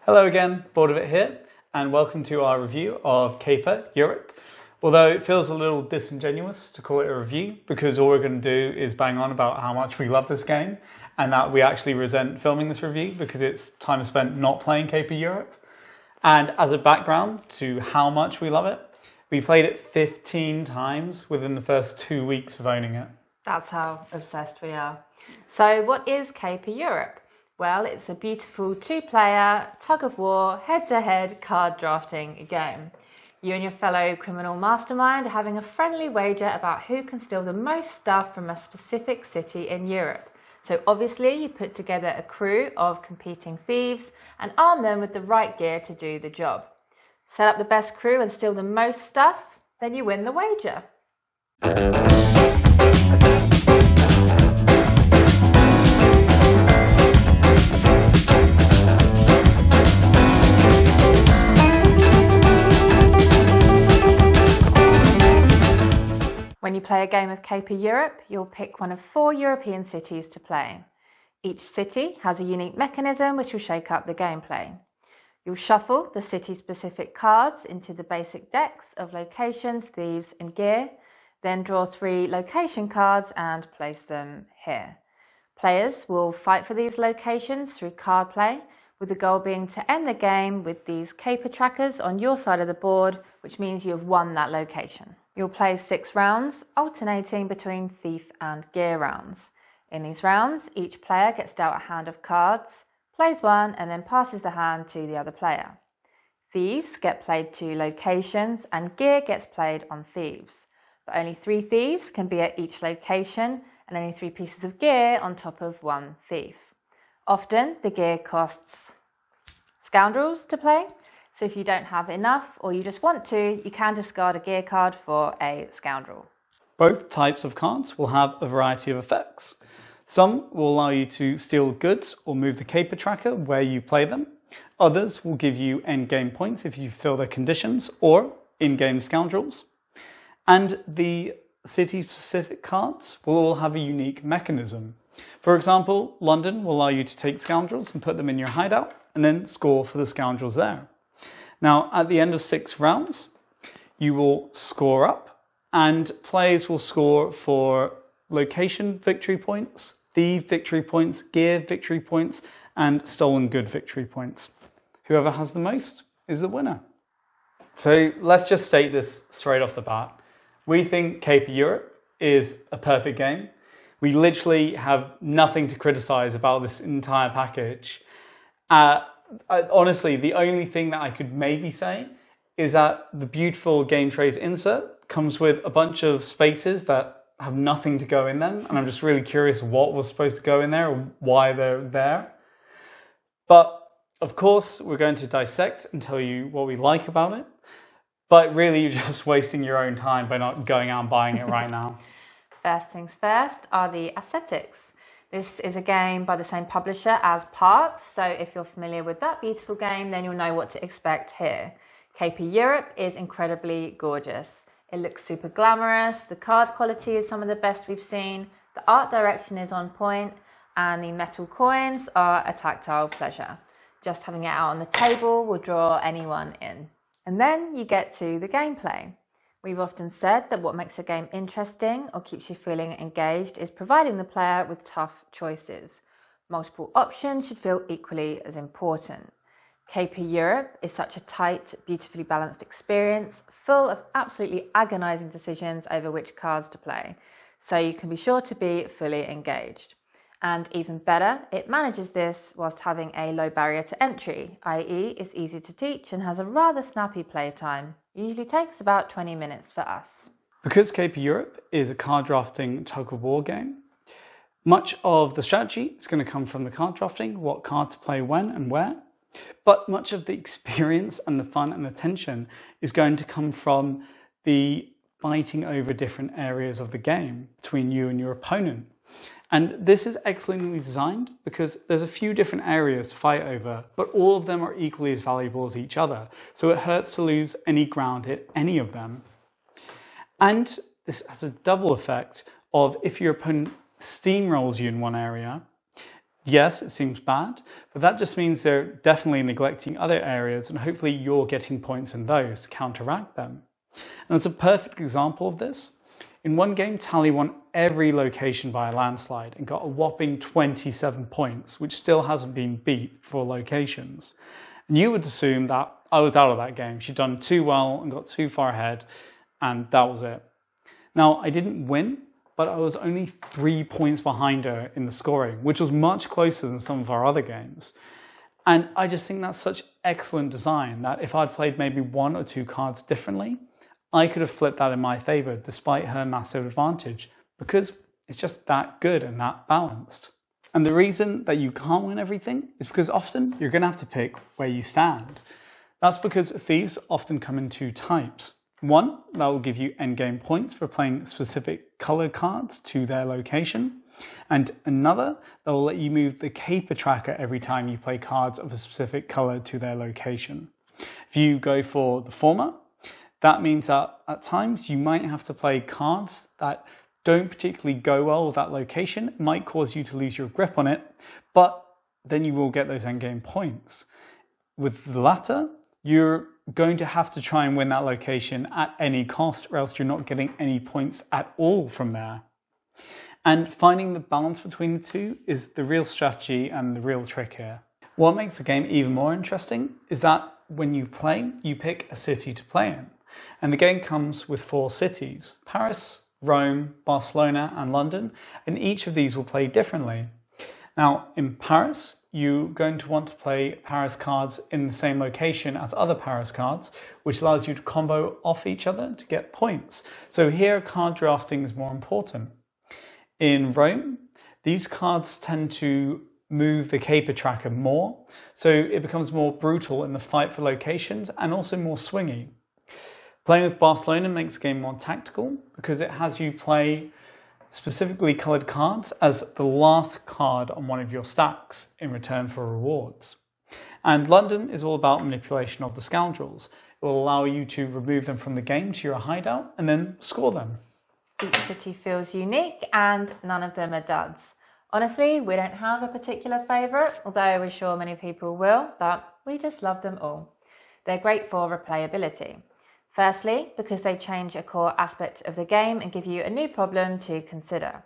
Hello again, Bored of It here, and welcome to our review of Caper Europe. Although it feels a little disingenuous to call it a review, because all we're going to do is bang on about how much we love this game, and that we actually resent filming this review because it's time spent not playing Caper Europe. And as a background to how much we love it, we played it 15 times within the first 2 weeks of owning it. That's how obsessed we are. So what is Caper Europe? Well, it's a beautiful two-player, tug-of-war, head-to-head card drafting game. You and your fellow criminal mastermind are having a friendly wager about who can steal the most stuff from a specific city in Europe. So obviously you put together a crew of competing thieves and arm them with the right gear to do the job. Set up the best crew and steal the most stuff, then you win the wager. When you play a game of Caper Europe, you'll pick one of 4 European cities to play. Each city has a unique mechanism which will shake up the gameplay. You'll shuffle the city-specific cards into the basic decks of locations, thieves and gear, then draw 3 location cards and place them here. Players will fight for these locations through card play, with the goal being to end the game with these caper trackers on your side of the board, which means you have won that location. You'll play 6 rounds, alternating between thief and gear rounds. In these rounds, each player gets dealt a hand of cards, plays one, and then passes the hand to the other player. Thieves get played to locations, and gear gets played on thieves. But only 3 thieves can be at each location, and only 3 pieces of gear on top of 1 thief. Often, the gear costs scoundrels to play. So if you don't have enough or you just want to, you can discard a gear card for a scoundrel. Both types of cards will have a variety of effects. Some will allow you to steal goods or move the caper tracker where you play them. Others will give you endgame points if you fill their conditions or in-game scoundrels. And the city-specific cards will all have a unique mechanism. For example, London will allow you to take scoundrels and put them in your hideout and then score for the scoundrels there. Now, at the end of 6 rounds, you will score up, and players will score for location victory points, thief victory points, gear victory points, and stolen good victory points. Whoever has the most is the winner. So let's just state this straight off the bat. We think Caper Europe is a perfect game. We literally have nothing to criticize about this entire package. Honestly, the only thing that I could maybe say is that the beautiful game trays insert comes with a bunch of spaces that have nothing to go in them, and I'm just really curious what was supposed to go in there or why they're there. But of course, we're going to dissect and tell you what we like about it, but really you're just wasting your own time by not going out and buying it right now. First things first are the aesthetics. This is a game by the same publisher as Parts, so if you're familiar with that beautiful game, then you'll know what to expect here. Caper Europe is incredibly gorgeous. It looks super glamorous, the card quality is some of the best we've seen, the art direction is on point, and the metal coins are a tactile pleasure. Just having it out on the table will draw anyone in. And then you get to the gameplay. We've often said that what makes a game interesting or keeps you feeling engaged is providing the player with tough choices. Multiple options should feel equally as important. Caper Europe is such a tight, beautifully balanced experience, full of absolutely agonizing decisions over which cards to play, so you can be sure to be fully engaged. And even better, it manages this whilst having a low barrier to entry, i.e. it's easy to teach and has a rather snappy playtime. Usually takes about 20 minutes for us. Because Caper Europe is a card drafting tug-of-war game, much of the strategy is going to come from the card drafting, what card to play when and where, but much of the experience and the fun and the tension is going to come from the fighting over different areas of the game between you and your opponent. And this is excellently designed because there's a few different areas to fight over, but all of them are equally as valuable as each other. So it hurts to lose any ground at any of them. And this has a double effect of if your opponent steamrolls you in one area, Yes, it seems bad, but that just means they're definitely neglecting other areas, and hopefully you're getting points in those to counteract them. And it's a perfect example of this. In one game, Tally won every location by a landslide and got a whopping 27 points, which still hasn't been beat for locations. And you would assume that I was out of that game. She'd done too well and got too far ahead, and that was it. Now, I didn't win, but I was only 3 points behind her in the scoring, which was much closer than some of our other games. And I just think that's such excellent design that if I'd played maybe 1 or 2 cards differently, I could have flipped that in my favour despite her massive advantage, because it's just that good and that balanced. And the reason that you can't win everything is because often you're going to have to pick where you stand. That's because thieves often come in 2 types. One, that will give you endgame points for playing specific colour cards to their location. And another that will let you move the caper tracker every time you play cards of a specific colour to their location. If you go for the former, that means that at times you might have to play cards that don't particularly go well with that location. It might cause you to lose your grip on it, but then you will get those endgame points. With the latter, you're going to have to try and win that location at any cost, or else you're not getting any points at all from there. And finding the balance between the two is the real strategy and the real trick here. What makes the game even more interesting is that when you play, you pick a city to play in. And the game comes with 4 cities: Paris, Rome, Barcelona, and London, and each of these will play differently. Now, in Paris, you're going to want to play Paris cards in the same location as other Paris cards, which allows you to combo off each other to get points. So here, card drafting is more important. In Rome, these cards tend to move the caper tracker more, so it becomes more brutal in the fight for locations and also more swingy. Playing with Barcelona makes the game more tactical because it has you play specifically coloured cards as the last card on one of your stacks in return for rewards. And London is all about manipulation of the scoundrels. It will allow you to remove them from the game to your hideout and then score them. Each city feels unique and none of them are duds. Honestly, we don't have a particular favourite, although we're sure many people will, but we just love them all. They're great for replayability. Firstly, because they change a core aspect of the game and give you a new problem to consider.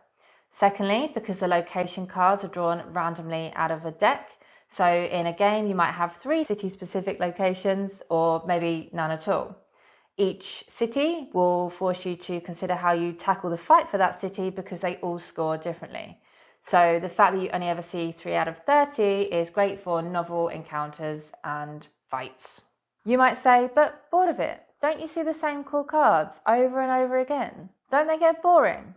Secondly, because the location cards are drawn randomly out of a deck. So in a game, you might have 3 city-specific locations or maybe none at all. Each city will force you to consider how you tackle the fight for that city because they all score differently. So the fact that you only ever see 3 out of 30 is great for novel encounters and fights. You might say, but bored of it? Don't you see the same cool cards over and over again? Don't they get boring?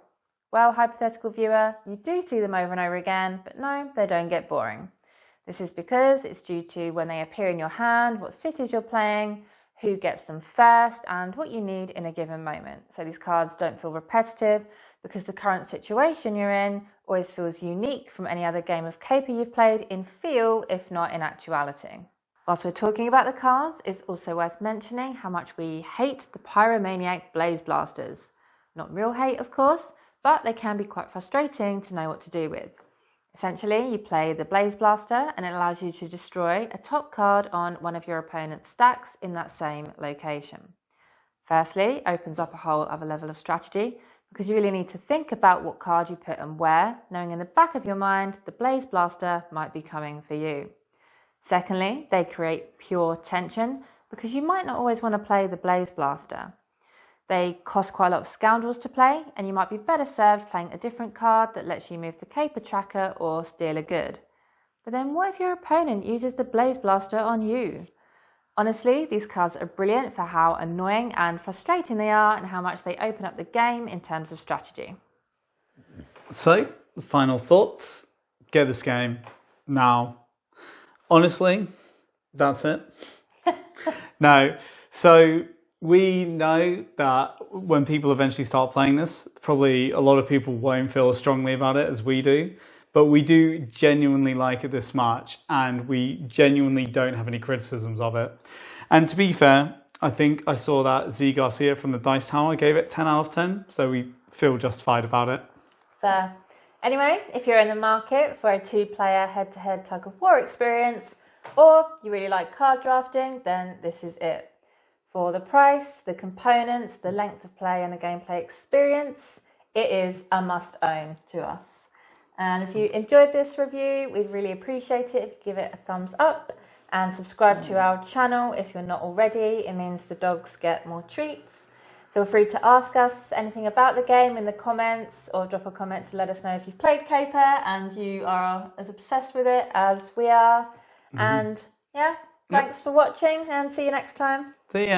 Well, hypothetical viewer, you do see them over and over again, but no, they don't get boring. This is because it's due to when they appear in your hand, what cities you're playing, who gets them first, and what you need in a given moment. So these cards don't feel repetitive because the current situation you're in always feels unique from any other game of caper you've played in feel, if not in actuality. Whilst we're talking about the cards, it's also worth mentioning how much we hate the pyromaniac blaze blasters. Not real hate, of course, but they can be quite frustrating to know what to do with. Essentially, you play the blaze blaster and it allows you to destroy a top card on one of your opponent's stacks in that same location. Firstly, it opens up a whole other level of strategy because you really need to think about what card you put and where, knowing in the back of your mind the blaze blaster might be coming for you. Secondly, they create pure tension because you might not always want to play the blaze blaster. They cost quite a lot of scoundrels to play and you might be better served playing a different card that lets you move the caper tracker or steal a good. But then what if your opponent uses the blaze blaster on you? Honestly, these cards are brilliant for how annoying and frustrating they are and how much they open up the game in terms of strategy. So, final thoughts. Get this game now. Honestly, that's it. No. So we know that when people eventually start playing this, probably a lot of people won't feel as strongly about it as we do. But we do genuinely like it this much, and we genuinely don't have any criticisms of it. And to be fair, I think I saw that Z Garcia from the Dice Tower gave it 10 out of 10, so we feel justified about it. Fair. Anyway, if you're in the market for a 2-player head-to-head tug of war experience, or you really like card drafting, then this is it. For the price, the components, the length of play and the gameplay experience, it is a must-own to us. And if you enjoyed this review, we'd really appreciate it if you give it a thumbs up and subscribe to our channel if you're not already. It means the dogs get more treats. Feel free to ask us anything about the game in the comments, or drop a comment to let us know if you've played Caper and you are as obsessed with it as we are. And yeah, thanks for watching and see you next time. See ya.